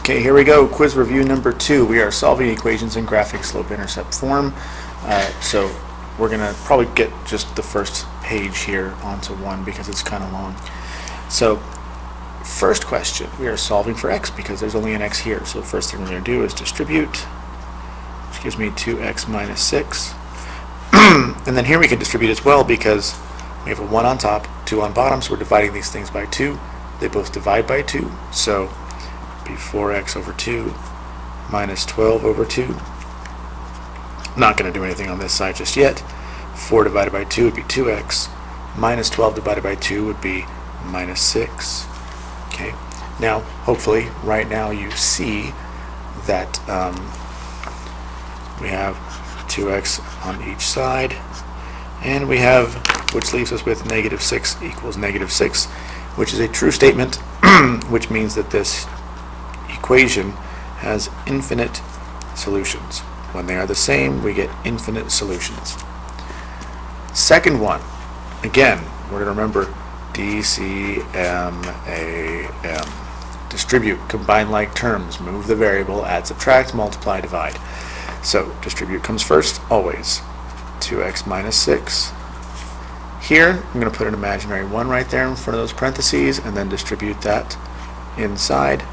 Okay, here we go. Quiz review number 2. We are solving equations in graphic slope-intercept form. So we're going to probably get just the first page here onto one because it's kind of long. So first question, we are solving for x because there's only an x here. So the first thing we're going to do is distribute, which gives me 2x minus 6. And then here we can distribute as well because we have a 1 on top, 2 on bottom, so we're dividing these things by 2. They both divide by 2, so be 4x over 2 minus 12 over 2. Not going to do anything on this side just yet. 4 divided by 2 would be 2x. Minus 12 divided by 2 would be minus 6. Okay. Now, hopefully, right now you see that we have 2x on each side, and we have, which leaves us with negative 6 equals negative 6, which is a true statement, which means that this equation has infinite solutions. When they are the same, we get infinite solutions. Second one, again, we're going to remember DCMAM. Distribute, combine like terms, move the variable, add, subtract, multiply, divide. So distribute comes first, always. 2x minus 6. Here, I'm going to put an imaginary 1 right there in front of those parentheses, and then distribute that inside.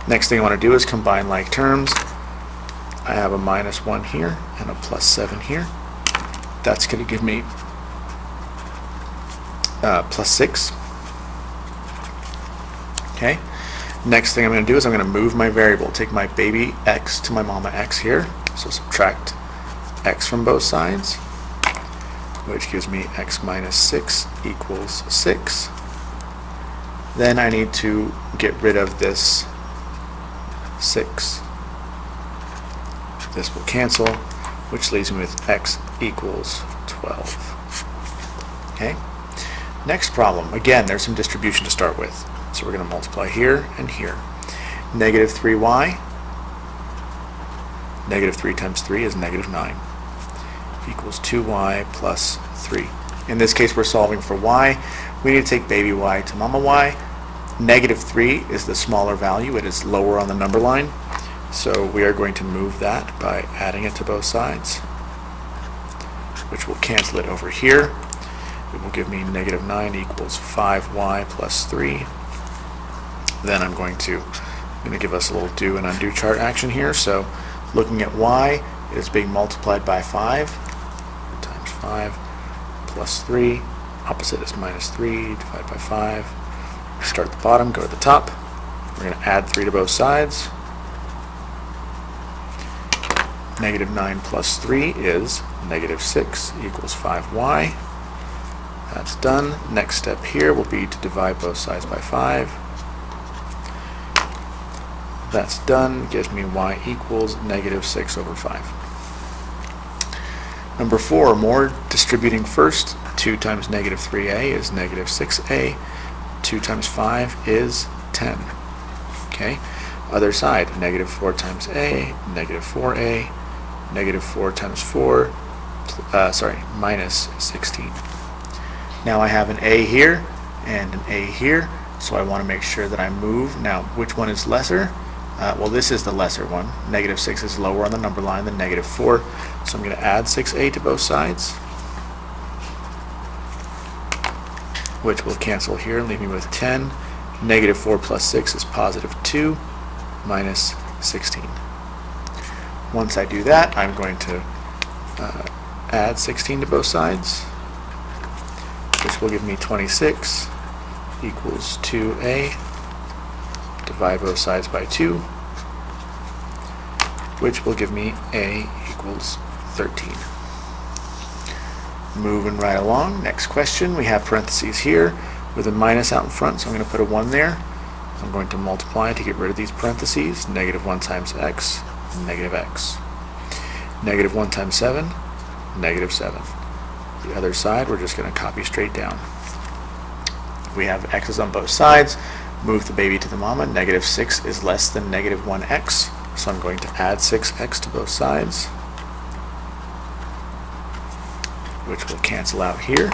Next thing I want to do is combine like terms. I have a minus 1 here and a plus 7 here. That's going to give me plus 6. Okay. Next thing I'm going to do is I'm going to move my variable. Take my baby x to my mama x here. So subtract x from both sides, which gives me x minus 6 equals 6. Then I need to get rid of this 6. This will cancel, which leaves me with x equals 12. Okay. Next problem. Again, there's some distribution to start with. So we're going to multiply here and here. Negative 3y. Negative 3 times 3 is negative 9. Equals 2y plus 3. In this case, we're solving for y. We need to take baby y to mama y. Negative 3 is the smaller value. It is lower on the number line. So we are going to move that by adding it to both sides, which will cancel it over here. It will give me negative 9 equals 5y plus 3. Then I'm going to give us a little do and undo chart action here. So looking at y, it is being multiplied by 5 times 5 plus 3. Opposite is minus 3 divided by 5. Start at the bottom, go to the top. We're going to add 3 to both sides. Negative 9 plus 3 is negative 6 equals 5y. That's done. Next step here will be to divide both sides by 5. That's done. Gives me y equals negative 6 over 5. Number 4, more distributing first. 2 times negative 3a is negative 6a. 2 times 5 is 10. Okay. Other side, negative 4 times a, negative 4a, negative 4 times 4, minus 16. Now I have an a here and an a here, so I want to make sure that I move. Now, which one is lesser? Well, this is the lesser one. Negative 6 is lower on the number line than negative 4, so I'm going to add 6a to both sides, which will cancel here, leave me with 10. Negative 4 plus 6 is positive 2, minus 16. Once I do that, I'm going to add 16 to both sides, which will give me 26 equals 2a. Divide both sides by 2, which will give me a equals 13. Moving right along, next question, we have parentheses here with a minus out in front, so I'm going to put a 1 there. I'm going to multiply to get rid of these parentheses. Negative 1 times x, negative x. Negative 1 times 7, negative 7. The other side, we're just going to copy straight down. We have x's on both sides. Move the baby to the mama. Negative 6 is less than negative 1x, so I'm going to add 6x to both sides, which will cancel out here.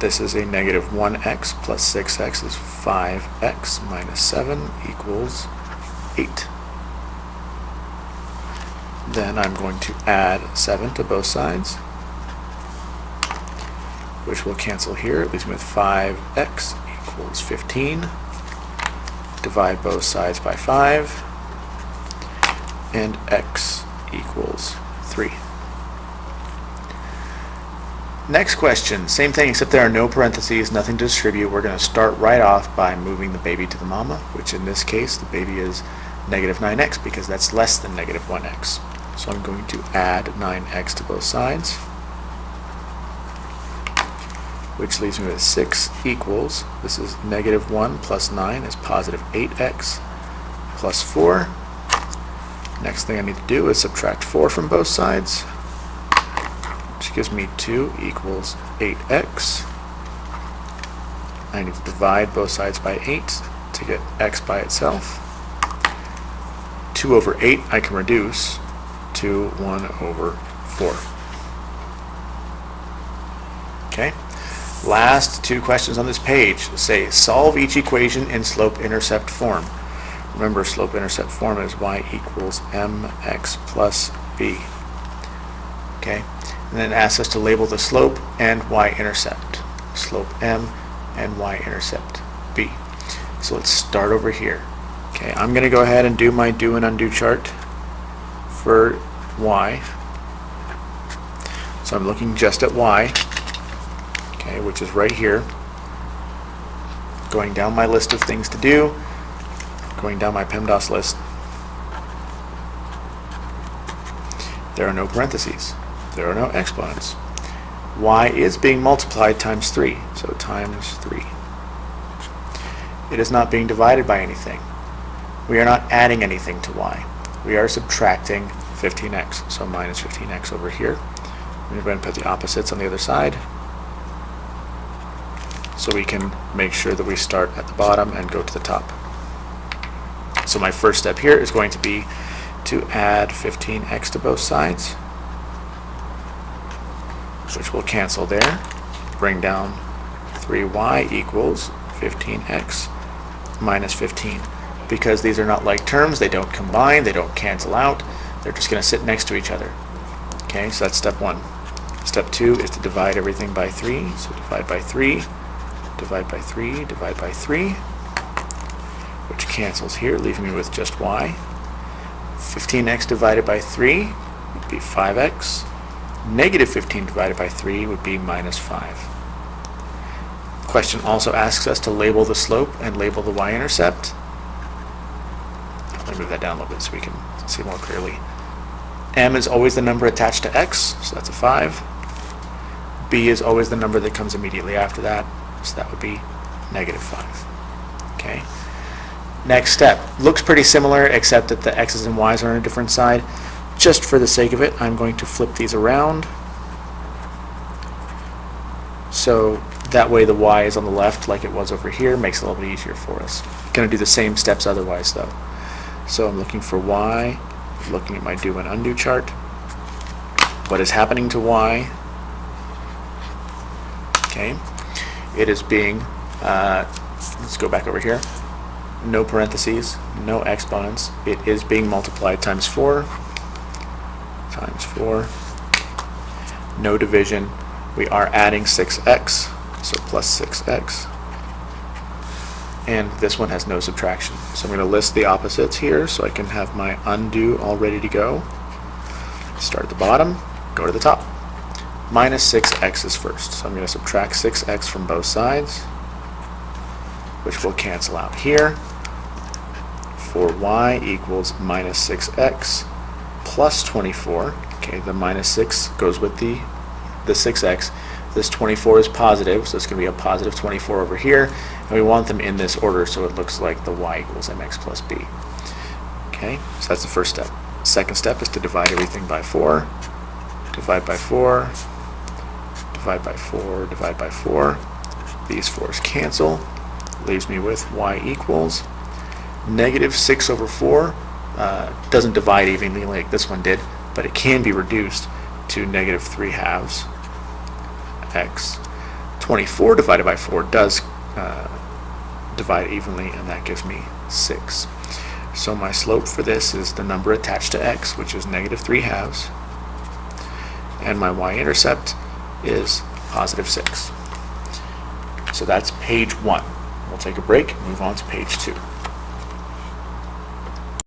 this is a negative 1x plus 6x is 5x minus 7 equals 8. Then I'm going to add 7 to both sides, which will cancel here. It leaves me with 5x equals 15. Divide both sides by 5, and x equals 3. Next question, same thing except there are no parentheses, nothing to distribute. We're going to start right off by moving the baby to the mama, which in this case the baby is negative 9x because that's less than negative 1x. So I'm going to add 9x to both sides, which leaves me with 6 equals, this is negative 1 plus 9 is positive 8x plus 4. Next thing I need to do is subtract 4 from both sides, which gives me 2 equals 8x. I need to divide both sides by 8 to get x by itself. 2 over 8 I can reduce to 1 over 4. Okay. Last two questions on this page say solve each equation in slope-intercept form. Remember, slope-intercept form is y equals mx plus b. Okay, and then it asks us to label the slope and y-intercept. Slope m and y-intercept b. So let's start over here. Okay, I'm going to go ahead and do my do and undo chart for y. So I'm looking just at y. Okay, which is right here. Going down my list of things to do, going down my PEMDAS list. There are no parentheses. There are no exponents. Y is being multiplied times 3, so times 3. It is not being divided by anything. We are not adding anything to y. We are subtracting 15x, so minus 15x over here. I'm going to go ahead and put the opposites on the other side, so we can make sure that we start at the bottom and go to the top. So my first step here is going to be to add 15x to both sides, which will cancel there. Bring down 3y equals 15x minus 15. Because these are not like terms, they don't combine, they don't cancel out, they're just going to sit next to each other. Okay, so that's step 1. Step 2 is to divide everything by 3, so divide by 3. Divide by 3, divide by 3, which cancels here, leaving me with just y. 15x divided by 3 would be 5x. Negative 15 divided by 3 would be minus 5. The question also asks us to label the slope and label the y-intercept. Let me move that down a little bit so we can see more clearly. M is always the number attached to x, so that's a 5. B is always the number that comes immediately after that. So that would be negative 5. Okay. Next step. Looks pretty similar except that the x's and y's are on a different side. Just for the sake of it, I'm going to flip these around. So that way the y is on the left like it was over here. Makes it a little bit easier for us. Going to do the same steps otherwise though. So I'm looking for y, looking at my do and undo chart. What is happening to y? Okay. It is being, let's go back over here, no parentheses, no exponents. It is being multiplied times 4, times 4, no division. We are adding 6x, so plus 6x. And this one has no subtraction. So I'm going to list the opposites here so I can have my undo all ready to go. Start at the bottom, go to the top. Minus 6x is first, so I'm going to subtract 6x from both sides, which will cancel out here. For y equals minus 6x plus 24. Okay, the minus 6 goes with the 6x. This 24 is positive, so it's going to be a positive 24 over here, and we want them in this order so it looks like the y equals mx plus b. Okay, so that's the first step. Second step is to divide everything by 4. Divide by 4. Divide by 4, divide by 4. These 4's cancel. Leaves me with y equals negative 6 over 4. Doesn't divide evenly like this one did, but it can be reduced to negative 3 halves x 24 divided by 4 does divide evenly, and that gives me 6. So my slope for this is the number attached to x, which is -3/2, and my y-intercept is +6. So that's page 1. We'll take a break and move on to page 2.